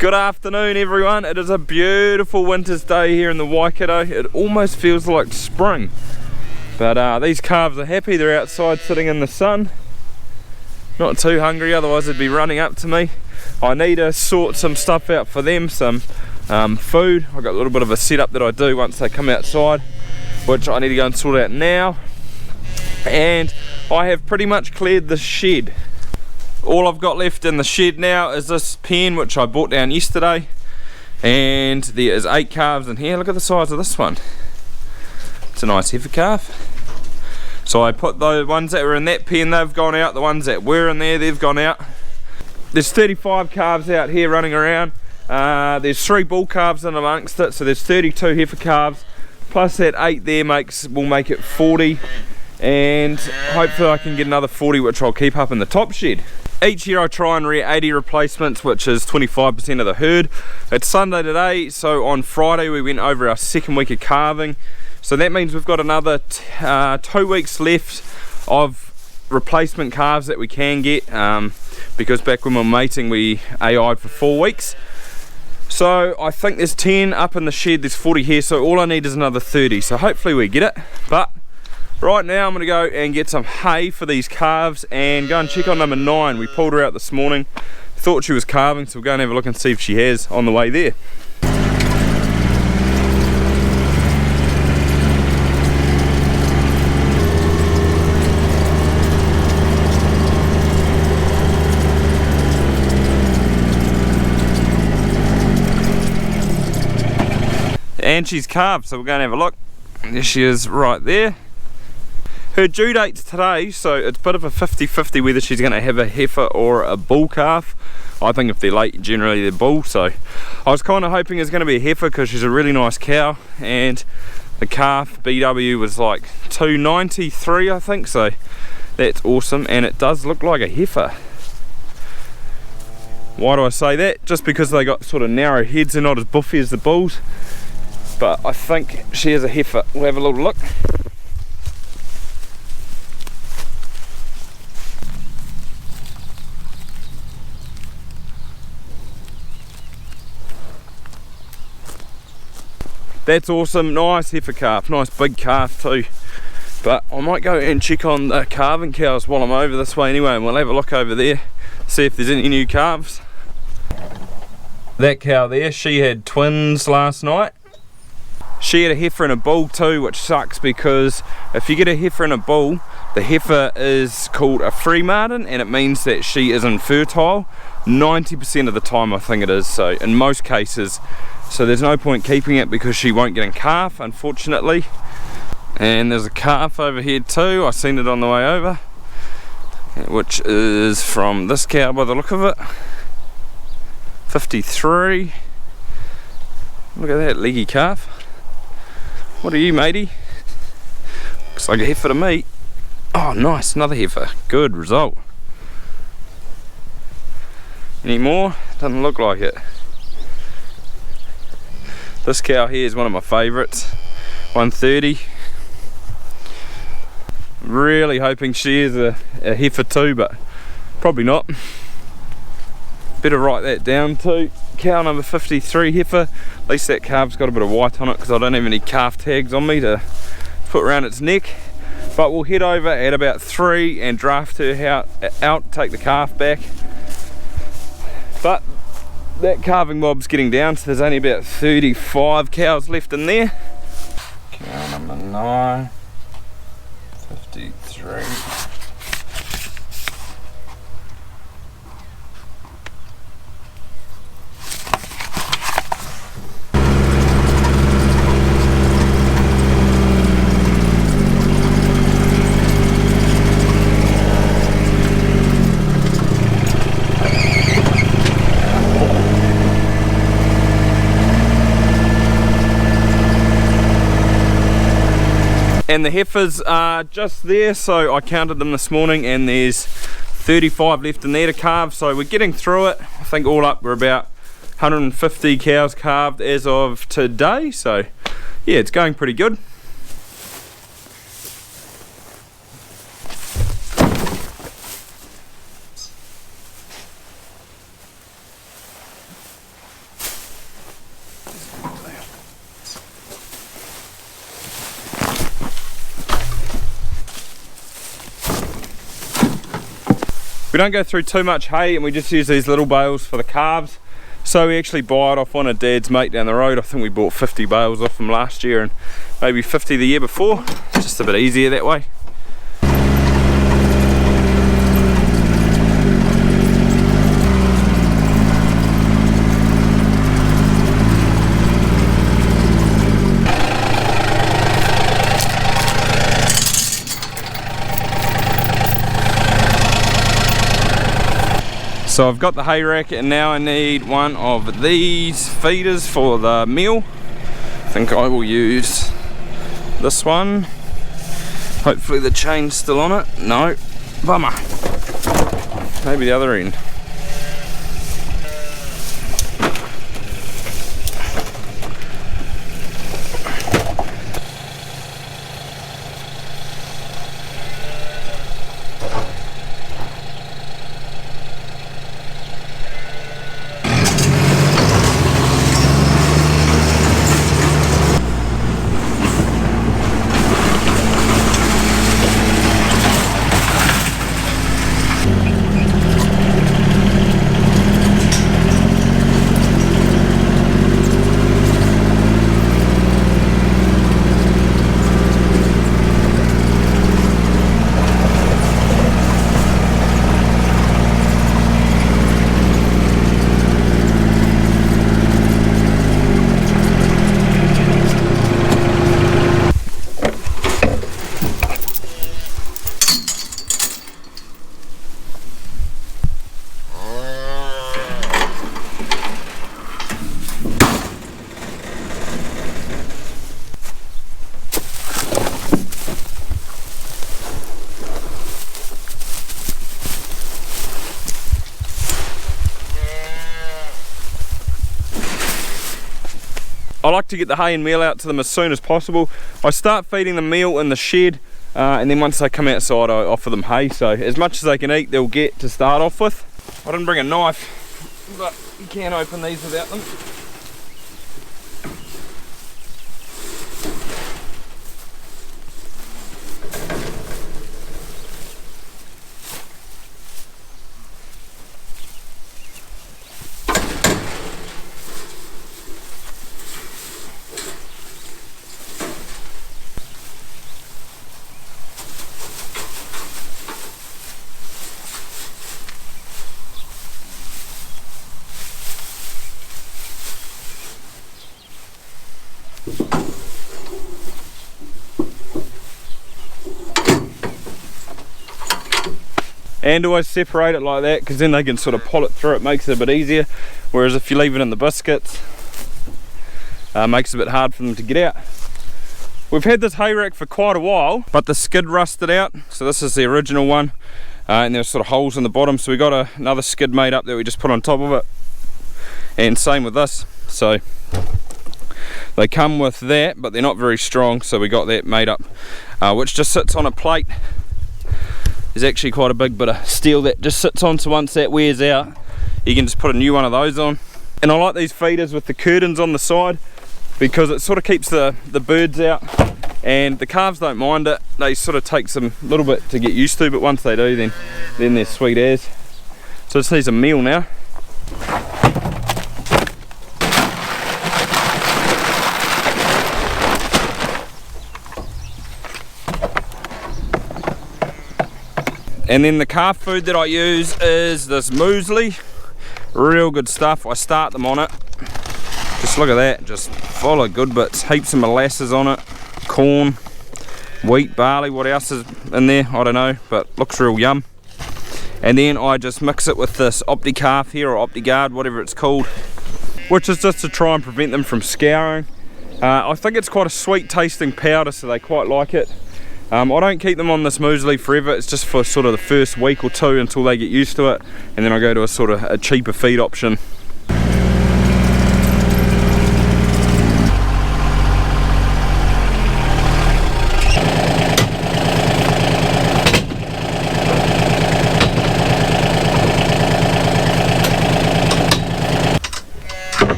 Good afternoon everyone, it is a beautiful winter's day here in the Waikato. It almost feels like spring. But these calves are happy, they're outside sitting in the sun. Not too hungry, otherwise they'd be running up to me. I need to sort some stuff out for them, some food. I've got a little bit of a setup that I do once they come outside, which I need to go and sort out now. And I have pretty much cleared the shed. All I've got left in the shed now is this pen which I bought down yesterday, and there is 8 calves in here. Look at the size of this one. It's a nice heifer calf. So I put the ones that were in that pen, they've gone out. The ones that were in there, they've gone out. There's 35 calves out here running around. There's 3 bull calves in amongst it, so there's 32 heifer calves, plus that 8 there will make it 40, and hopefully I can get another 40 which I'll keep up in the top shed. Each year I try and rear 80 replacements, which is 25% of the herd. It's Sunday today, so on Friday we went over our second week of calving. So that means we've got another 2 weeks left of replacement calves that we can get, because back when we were mating we AI'd for 4 weeks. So I think there's 10 up in the shed, there's 40 here, so all I need is another 30. So hopefully we get it. But right now I'm going to go and get some hay for these calves and go and check on number 9. We pulled her out this morning, thought she was calving, so we'll go and have a look and see if she has on the way there. And she's calved, so we're going to have a look. There she is right there. Her due date's today, so it's a bit of a 50-50 whether she's going to have a heifer or a bull calf. I think if they're late, generally they're bull, so I was kind of hoping it's going to be a heifer because she's a really nice cow, and the calf BW was like 293 I think, so that's awesome, and it does look like a heifer. Why do I say that? Just because they got sort of narrow heads, they're not as buffy as the bulls, but I think she is a heifer. We'll have a little look. That's awesome, nice heifer calf, nice big calf too. But I might go and check on the calving cows while I'm over this way anyway, and we'll have a look over there, see if there's any new calves. That cow there, she had twins last night. She had a heifer and a bull too, which sucks because if you get a heifer and a bull, the heifer is called a free martin, and it means that she is infertile 90% of the time, I think it is, so in most cases. So there's no point keeping it because she won't get a calf, unfortunately. And there's a calf over here too, I seen it on the way over, which is from this cow by the look of it. 53. Look at that leggy calf. What are you, matey? Looks like a heifer to me. Oh nice, another heifer, good result. Any more? Doesn't look like it. This cow here is one of my favourites, 130. Really hoping she is a heifer too, but probably not. Better write that down too. Cow number 53 heifer. At least that calf's got a bit of white on it because I don't have any calf tags on me to put around its neck. But we'll head over at about 3 and draft her out, take the calf back. But that calving mob's getting down, so there's only about 35 cows left in there. Cow number 9, 53. And the heifers are just there, so I counted them this morning and there's 35 left in there to calve, so we're getting through it. I think all up we're about 150 cows calved as of today, so yeah, it's going pretty good. We don't go through too much hay, and we just use these little bales for the calves. So we actually buy it off one of Dad's mate down the road. I think we bought 50 bales off him last year and maybe 50 the year before. It's just a bit easier that way. So I've got the hay rack, and now I need one of these feeders for the meal. I think I will use this one. Hopefully the chain's still on it. No, bummer. Maybe the other end. I like to get the hay and meal out to them as soon as possible. I start feeding them meal in the shed, and then once they come outside I offer them hay, so as much as they can eat they'll get to start off with. I didn't bring a knife, but you can open these without them. And always separate it like that, because then they can sort of pull it through. It makes it a bit easier, whereas if you leave it in the biscuits, makes it a bit hard for them to get out. We've had this hay rack for quite a while, but the skid rusted out, so this is the original one, and there's sort of holes in the bottom, so we got another skid made up that we just put on top of it, and same with this. So they come with that, but they're not very strong, so we got that made up, which just sits on a plate. There's actually quite a big bit of steel that just sits on, so once that wears out you can just put a new one of those on. And I like these feeders with the curtains on the side, because it sort of keeps the birds out, and the calves don't mind it. They sort of take some little bit to get used to, but once they do then they're sweet as. So this needs a meal now. And then the calf food that I use is this muesli. Real good stuff. I start them on it. Just look at that, just full of good bits. Heaps of molasses on it, corn, wheat, barley, what else is in there, I don't know, but looks real yum. And then I just mix it with this OptiCalf here, or OptiGuard, whatever it's called, which is just to try and prevent them from scouring. I think it's quite a sweet tasting powder, so they quite like it. I don't keep them on this muesli forever. It's just for sort of the first week or two until they get used to it, and then I go to a sort of a cheaper feed option.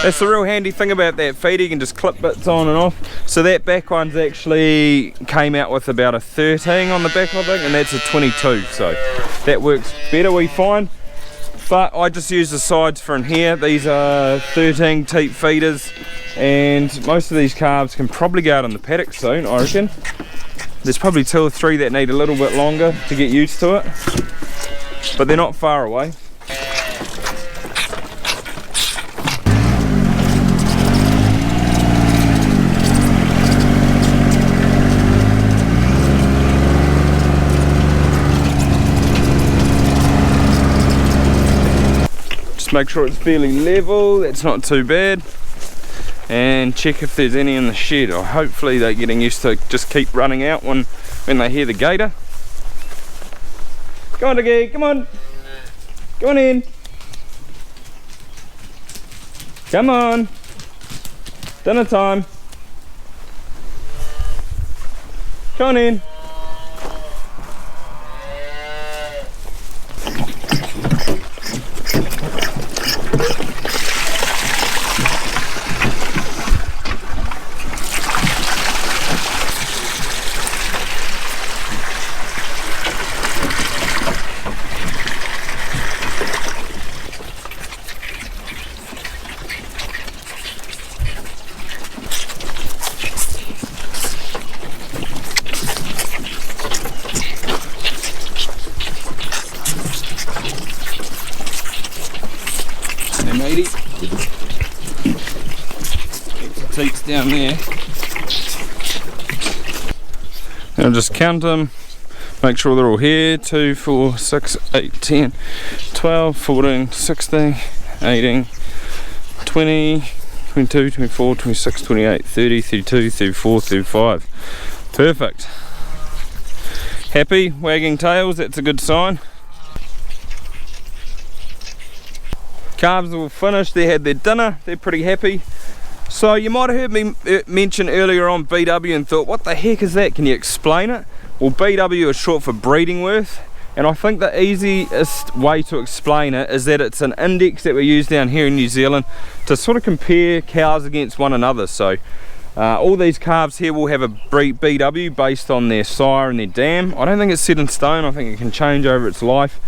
That's the real handy thing about that feeder, you can just clip bits on and off. So that back one's actually came out with about a 13 on the back, I think, and that's a 22, so that works better, we find. But I just use the sides for in here. These are 13 teat feeders, and most of these calves can probably go out on the paddock soon, I reckon. There's probably 2 or 3 that need a little bit longer to get used to it, but they're not far away. Just make sure it's fairly level, that's not too bad. And check if there's any in the shed, or hopefully they're getting used to just keep running out when they hear the gator. Come on, Diggy, come on. Come on in. Come on. Dinner time. Come on in. Teats down there. I'll just count them, make sure they're all here. 2, 4, 6, 8, 10, 12, 14, 16, 18, 20, 22, 24, 26, 28, 30, 32, 34, 35. Perfect. Happy, wagging tails, that's a good sign. Calves are all finished, they had their dinner, they're pretty happy. So you might have heard me mention earlier on BW and thought, what the heck is that? Can you explain it? Well, BW is short for breeding worth, and I think the easiest way to explain it is that it's an index that we use down here in New Zealand to sort of compare cows against one another. So all these calves here will have a BW based on their sire and their dam. I don't think it's set in stone, I think it can change over its life.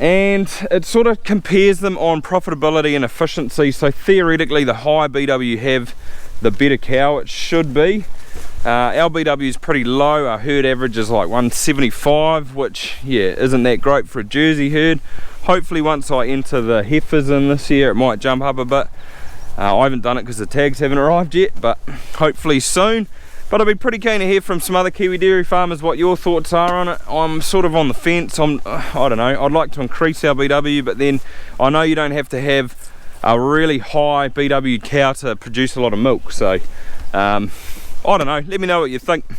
And it sort of compares them on profitability and efficiency. So theoretically, the higher BW you have, the better cow it should be. Our BW is pretty low. Our herd average is like 175, which yeah, isn't that great for a Jersey herd. Hopefully once I enter the heifers in this year, it might jump up a bit. I haven't done it because the tags haven't arrived yet, but hopefully soon. But I'd be pretty keen to hear from some other Kiwi dairy farmers what your thoughts are on it. I'm sort of on the fence. I don't know, I'd like to increase our BW, but then I know you don't have to have a really high BW cow to produce a lot of milk. So I don't know, let me know what you think. Don't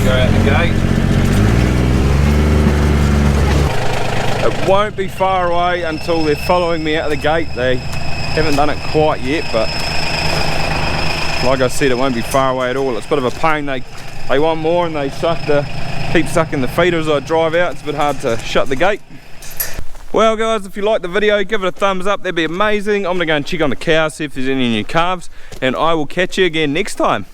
go out the gate. It won't be far away until they're following me out of the gate. They haven't done it quite yet, but like I said, it won't be far away at all. It's a bit of a pain. They want more and they keep sucking the feeder as I drive out. It's a bit hard to shut the gate. Well guys, if you liked the video, give it a thumbs up, that'd be amazing. I'm gonna go and check on the cows, see if there's any new calves, and I will catch you again next time.